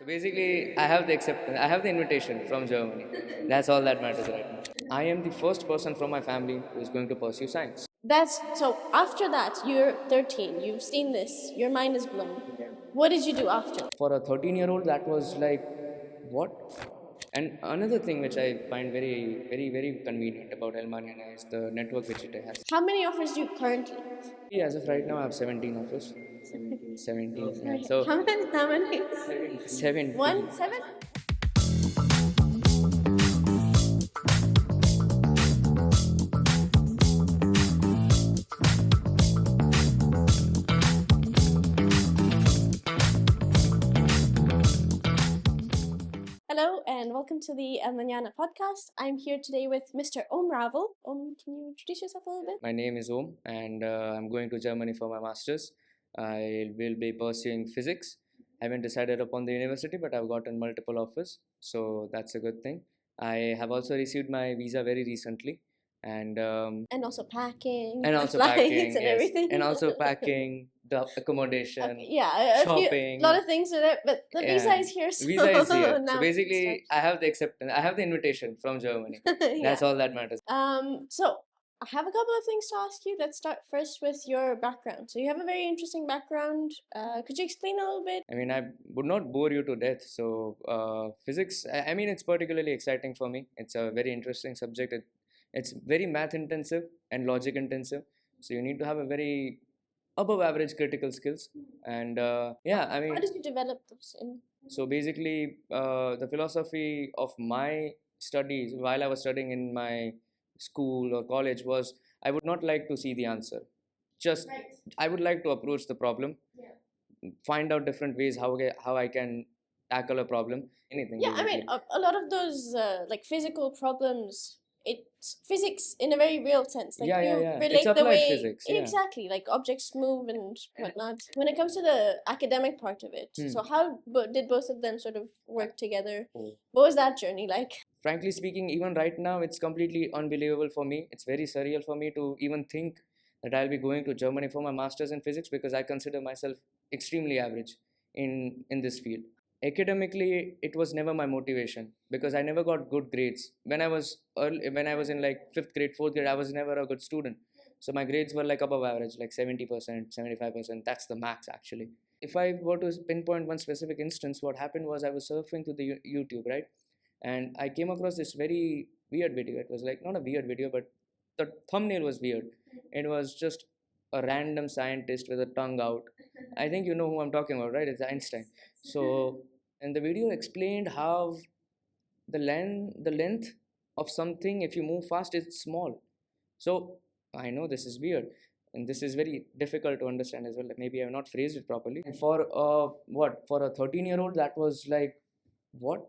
Basically, I have the invitation from Germany. That's all that matters right now. I am the first person from my family who is going to pursue science. That's so after that, you're 13, you've seen this, your mind is blown. What did you do after that? For a 13-year-old, that was like, what? And another thing which I find very, very, very convenient about Mañana is the network which it has. How many offers do you currently As of right now, I have 17 offers. 17, yeah. have? So, How many? 17. One? Seven? Hello and welcome to the Mañana podcast. I'm here today with Mr. Aum Raval. Can you introduce yourself a little bit? My name is Om, and I'm going to Germany for my master's. I will be pursuing physics. I haven't decided upon the university, but I've gotten multiple offers, so that's a good thing. I have also received my visa very recently, and And also packing, and also flights, packing, and yes, everything. and also packing, the accommodation, yeah, shopping. a lot of things are there, but the visa Yeah. is here. So Visa is here. now So we can basically, I have the acceptance. I have the invitation from Germany. start. That's Yeah. all that matters. So I have a couple of things to ask you. Let's start first with your background. So you have a very interesting background. Could you explain a little bit? I mean, I would not bore you to death. So, physics, I mean, it's particularly exciting for me. It's a very interesting subject. It's very math intensive and logic intensive. So, you need to have a very above average critical skills. And yeah, I How mean, did you develop those? so basically, the philosophy of my studies while I was studying in my school or college was I would not like to see the answer. Just I would like to approach the problem, find out different ways how I can tackle a problem. Anything. Yeah, I mean, Basically. a lot of those like physical problems, it's physics in a very real sense. Like Yeah, yeah, you yeah. It's relate the applied way physics. Yeah. exactly, like objects move and whatnot. When it comes to the academic part of it, Hmm. so how did both of them sort of work together? Oh. What was that journey like? Frankly speaking, even right now, it's completely unbelievable for me. It's very surreal for me to even think that I'll be going to Germany for my master's in physics because I consider myself extremely average in this field. Academically, it was never my motivation because I never got good grades. When I was in like fifth grade, fourth grade, I was never a good student. So my grades were like above average, like 70%, 75%. That's the max actually. If I were to pinpoint one specific instance, what happened was I was surfing to the YouTube, right? And I came across this very weird video. It was like not a weird video, but the thumbnail was weird. It was just a random scientist with a tongue out. I think you know who I'm talking about, right? It's Einstein. So, and the video explained how the length of something, if you move fast, is small. So I know this is weird, and this is very difficult to understand as well. Maybe I have not phrased it properly. And for a 13-year-old, that was like, what?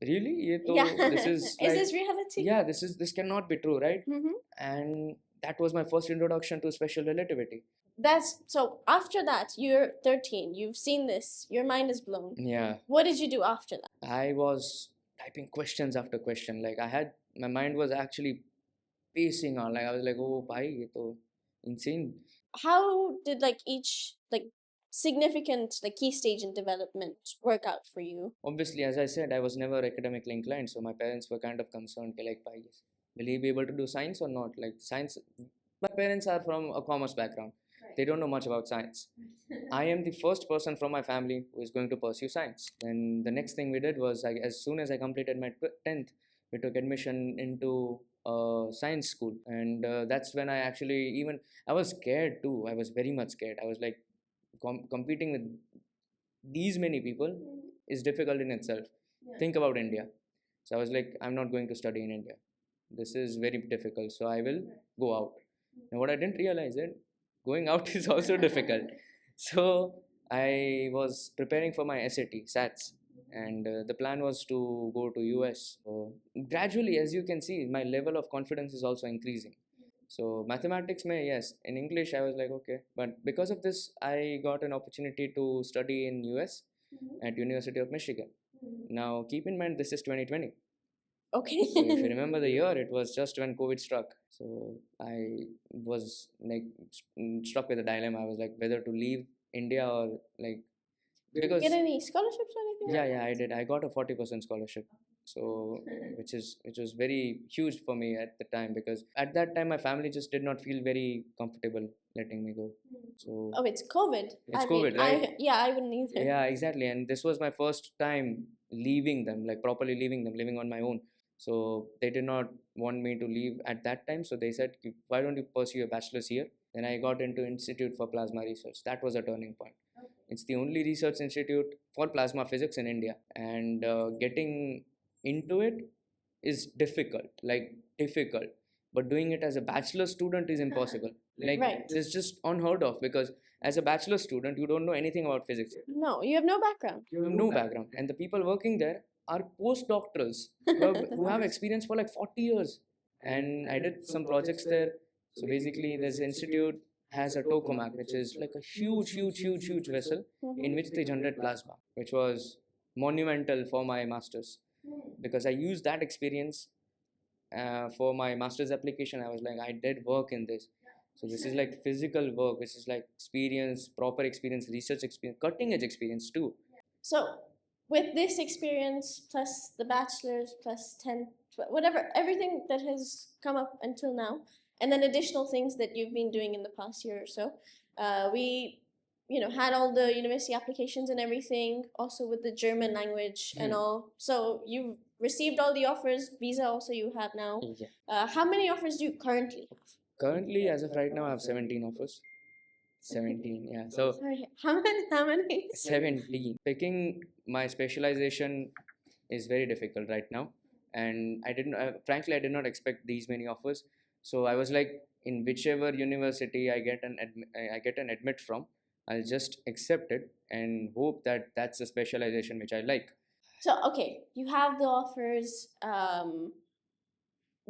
Really? Yeah, This is like, this reality? yeah, this cannot be true, right? Mm-hmm. And that was my first introduction to special relativity. That's so. After that, you're 13. You've seen this. Your mind is blown. Yeah, What did you do after that? I was typing questions after question. Like my mind was actually pacing on. Like I was like, oh, bhai, ye to insane. How did like each like significant like key stage in development work out for you? Obviously, as I said, I was never academically inclined, so my parents were kind of concerned. Like, bhai, will he be able to do science or not? Like science. My parents are from a commerce background. They don't know much about science. I am the first person from my family who is going to pursue science. And the next thing we did was, as soon as I completed my 10th, we took admission into science school. And that's when I was scared too. I was very much scared. I was like, competing with these many people is difficult in itself. Think about India. So I was like, I'm not going to study in India. This is very difficult. So I will go out. And what I didn't realize is going out is also difficult. So I was preparing for my SAT, SATs, and the plan was to go to US. So gradually, as you can see, my level of confidence is also increasing. So mathematics, yes. In English, I was like, okay. But because of this, I got an opportunity to study in US at University of Michigan. Now, keep in mind, this is 2020. Okay. So if you remember the year, it was just when COVID struck. So I was like struck with a dilemma. I was like whether to leave India or like Did you because get any scholarships or anything? yeah, like yeah, that? I did. I got a 40% scholarship. So which was very huge for me at the time, because at that time my family just did not feel very comfortable letting me go. So Oh, it's COVID. it's I mean, COVID, right? I wouldn't either. Yeah, exactly. And this was my first time leaving them, like properly leaving them, living on my own. So they did not want me to leave at that time. So they said, why don't you pursue a bachelor's here? Then I got into Institute for Plasma Research. That was a turning point. It's the only research institute for plasma physics in India. And getting into it is difficult. But doing it as a bachelor student is impossible. Like, Right. it's just unheard of, because as a bachelor student, you don't know anything about physics. No, you have no background. You have no background. And the people working there are postdoctorals who have experience for like 40 years. And I did some projects there. So basically, this institute has a tokamak, which is like a huge vessel in which they generate plasma, which was monumental for my master's, because I used that experience for my master's application. I was like, I did work in this. So this is like physical work, which is like experience, proper experience, research experience, cutting edge experience too. So, with this experience plus the bachelor's plus 10, whatever, everything that has come up until now, and then additional things that you've been doing in the past year or so, we, had all the university applications and everything, also with the German language and all. So you've received all the offers, visa also you have now. Yeah. How many offers do you currently have? Currently, as of right now, I have 17 offers. 17, yeah. So Sorry, how many? How many? 17. Picking my specialization is very difficult right now, and frankly, I did not expect these many offers. So I was like, in whichever university I get an admit from, I'll just accept it and hope that that's a specialization which I like. So okay, you have the offers.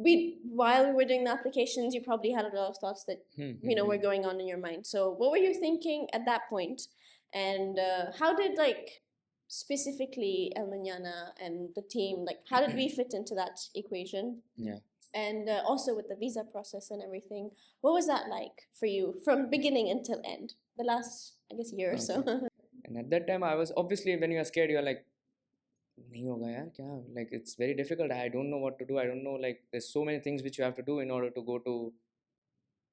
While we were doing the applications, you probably had a lot of thoughts that were going on in your mind. So what were you thinking at that point, and how did specifically El Mañana and the team, how did we fit into that equation? Yeah. And also with the visa process and everything, what was that like for you from beginning until end? The last, I guess, year or so. And at that time, I was obviously, when you are scared, you're like, नहीं होगा यार क्या, like it's very difficult. I don't know what to do. I don't know, like there's so many things which you have to do in order to go to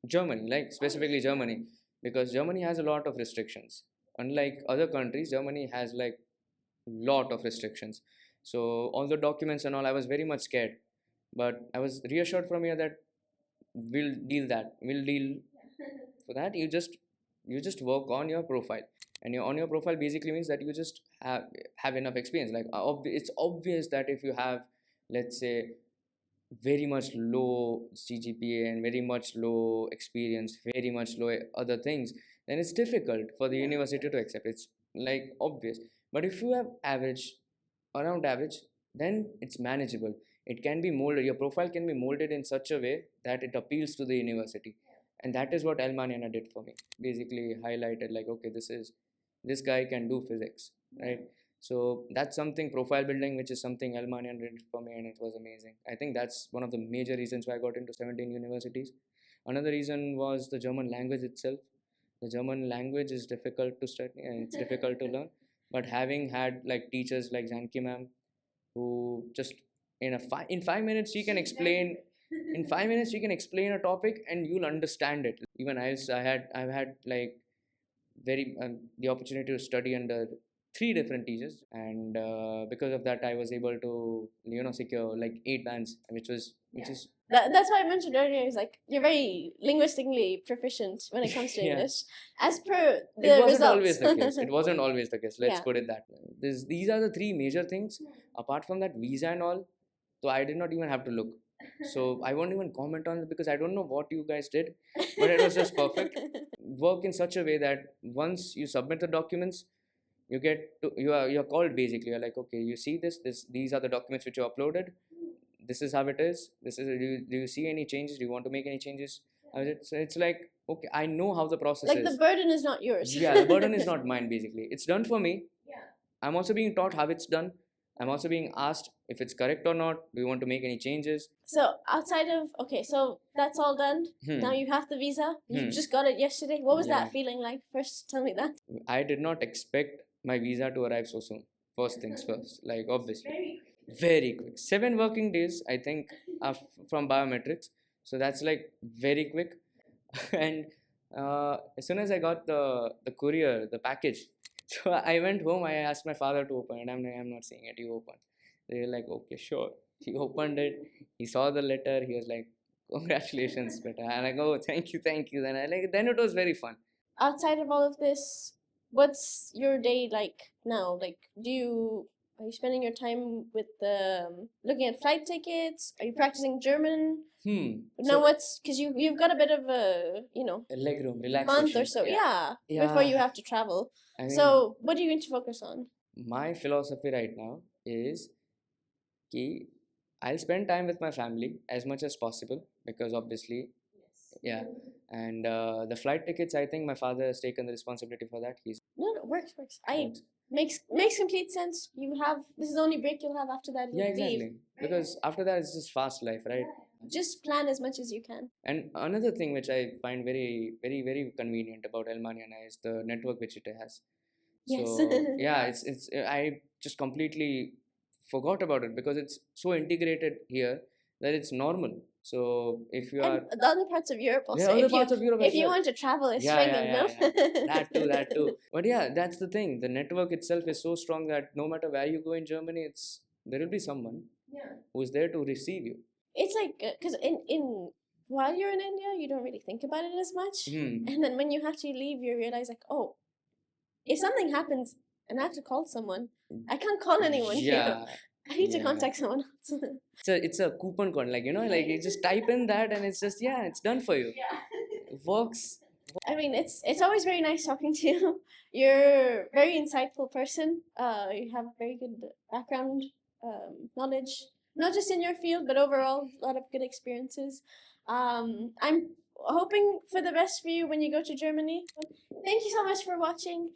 Germany, like specifically Germany, because Germany has a lot of restrictions. Unlike other countries, Germany has like lot of restrictions. So all the documents and all, I was very much scared, but I was reassured from here that we'll deal for that. You just work on your profile, and on your profile basically means that you just have enough experience. Like it's obvious that if you have, let's say, very much low CGPA and very much low experience, very much low other things, then it's difficult for the university to accept. It's like obvious. But if you have around average, then it's manageable. It can be molded. Your profile can be molded in such a way that it appeals to the university. And that is what Mañana did for me. Basically highlighted like, okay, this guy can do physics, right? So that's something, profile building, which is something Mañana did for me, and it was amazing. I think that's one of the major reasons why I got into 17 universities. Another reason was the German language itself. The German language is difficult to study and it's difficult to learn. But having had like teachers like Janki ma'am, who just in 5 minutes she can explain. In 5 minutes she can explain a topic and you'll understand it. Even I've had like the opportunity to study under 3 different teachers, and because of that I was able to secure like 8 bands, which is That's why I mentioned earlier. Is like you're very linguistically proficient when it comes to Yeah. English, as per the it wasn't results. always the case. It wasn't always the case. Let's Yeah. put it that way. These are the 3 major things. Apart from that, visa and all, so I did not even have to look. So I won't even comment on it because I don't know what you guys did, but it was just perfect. Work in such a way that once you submit the documents, you're called basically. You're like, okay, you see these are the documents which you uploaded. This is how it is. Do you see any changes? Do you want to make any changes? So it's like, okay, I know how the process Like is. the burden is not yours. Yeah, the burden is not mine basically. It's done for me. Yeah. I'm also being taught how it's done. I'm also being asked if it's correct or not. Do you want to make any changes? So outside of so that's all done. Now you have the visa. You just got it yesterday. What was Yeah. that feeling like? First, tell me that. I did not expect my visa to arrive so soon. First things first, like obviously. Very Very quick. 7 working days, I think, from biometrics. So that's like very quick. And as soon as I got the courier, the package, so I went home. I asked my father to open it. I'm like, I'm not seeing it. You open. They were like, okay, sure. He opened it. He saw the letter. He was like, congratulations, beta. And I go, oh, thank you. Then it was very fun. outside of all of this, what's your day like now? Like, are you spending your time with looking at flight tickets? Are you practicing German? Now So what's because you've got a bit of a leg room, month relaxation. or so, yeah, Yeah. before you have to travel. I mean, So what are you going to focus on? my philosophy right now is कि I'll spend time with my family as much as possible because obviously, yeah. And the flight tickets, I think my father has taken the responsibility for that. He's No, works. Makes complete sense. This is the only break you'll have after that. yeah, You'll exactly. leave. Because after that, it's just fast life, right? Just plan as much as you can. And another thing which I find very, very, very convenient about El Mañana is the network which it has. Yes. So yeah, it's I just completely forgot about it because it's so integrated here that it's normal. So if you are And the other parts of Europe also. there are other parts of Europe If as you well. want to travel, it's Yeah, swinging, no? that too. But yeah, that's the thing. The network itself is so strong that no matter where you go in Germany, there will be someone who's there to receive you. It's like because in while you're in India, you don't really think about it as much, and then when you have to leave, you realize like, oh, if something happens and I have to call someone, I can't call anyone here. Yeah. I need to contact someone else. It's a coupon code, like like you just type in that and it's just it's done for you. It works. I mean, it's always very nice talking to you. You're a very insightful person. You have very good background knowledge, not just in your field, but overall, a lot of good experiences. I'm hoping for the best for you when you go to Germany. Thank you so much for watching.